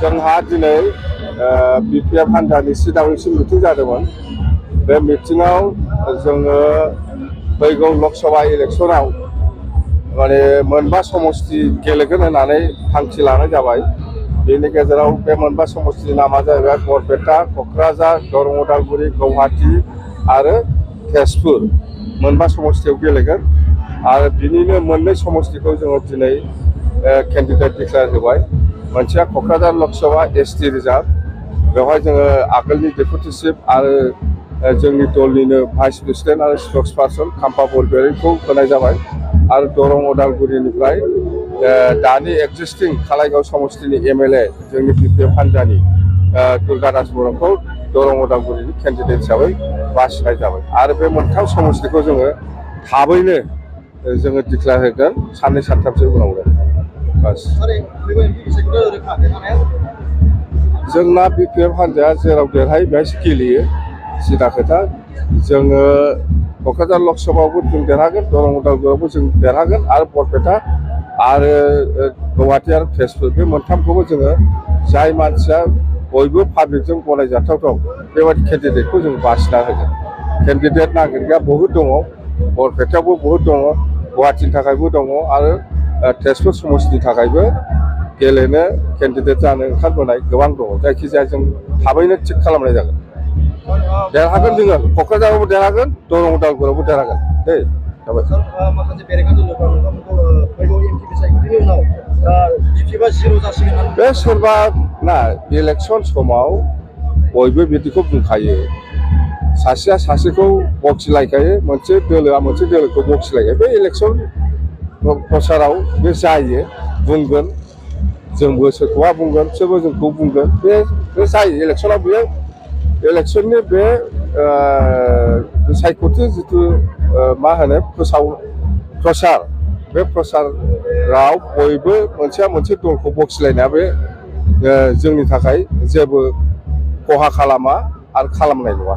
जोंहा दिनै बिपिएफ हान्जानि CWC मिटिं जादोंमोन। बे मिटिङाव जोङो फैगौ लकसभा इलेक्सनाव माने मोनबा समस्ति गेलेगोन होननानै थांखि लानाय जाबाय। बेनि गेजेराव बे मोनबा समस्तिनि नामा जाहैबाय बरपेटा, क'क्राझार, दरं उदालगुरि, गुवाहाटी आरो तेजपुर मोनबा समस्तियाव गेलेगोन। आरो बिनिनो मोननै समस्तिखौ जोङो दिनै केन्डिडेट डिक्लेयार होबाय। मोनसेया क'क्राझार लकसभा ST रिजार्भ, बेवहाय जोङो आगोलनि डेपुटि चिफ आरो जोंनि दलनिनो भाइस प्रेसिडेन्ट आरो स्पक्स पार्सन खाम्फा बरगयारिखौ होनाय जाबाय। आरो दरं उदालगुरिनिफ्राय दानि एक्जिस्टिं खालाइगाव समस्तिनि MLA जोंनि बिपिएफ हान्जानि दुर्गा दास बर'खौ दरं उदालगुरिनि केन्डिडेट हिसाबै बासिनाय जाबाय। आरो बे मोनथाम समस्तिखौ जोङो थाबैनो जोङो डिक्लेयार होगोन साननै सानथामसो उनावनो। बास जोंना बिपिएफ हान्जाया जेराव देरहायो बेहायसो गेलेयो, सिदा खोथा। जोङो क'क्राझार लकसभायावबो जों देरहागोन, दरं उदालगुरियावबो जों देरहागोन आरो बरपेटा आरो गुवाहाटी आरो तेजपुर बे मोनथामखौबो जोङो जाय मानसिया बयबो पाब्लिकजों गनायजाथाव बेबायदि केन्डिडेटखौ जों बासिना होगोन। केन्डिडेट नागिरग्राया बहुद दङ, बरपेटायावबो बहुद दङ, गुवाहाटीनि थाखायबो दङ आरो तेजपुर समस्तिनि थाखायबो गेलेनो केन्डिडेट जानो ओंखारबोनाय गोबां दङ। जायखिजाया जों थाबैनो थिग खालामनाय जागोन। देरहागोन जोङो, क'क्राझारावबो देरहागोन, दरं उदालगुरियावबो देरहागोन दै। माखासे बेरेखा दलफोरा फैगौ MTP सायख'थिनि उनाव बिपिएफआ जिर' जासिगोन। बे सोरबा ना इलेक्सन समाव बयबो बिदिखौ बुंखायो, सासेया सासेखौ बखिलायखायो, मोनसे दोलोआ मोनसे दोलोखौ बखिलायो। बे इलेक्सन प्रसाराव बे जायो, बुंगोन, जोंबो सोरखौबा बुंगोन, सोरबा जोंखौ बुंगोन, बे जायो इलेक्सनाव। बेयो इलेक्सननि बे सायख'थि जिथु मा होनो प्रसार, बे प्रसाराव बयबो मोनसेया मोनसे दलखौ बखिलायनाया बे जोंनि थाखाय जेबो खहा खालामा आरो खालामनाय नङा।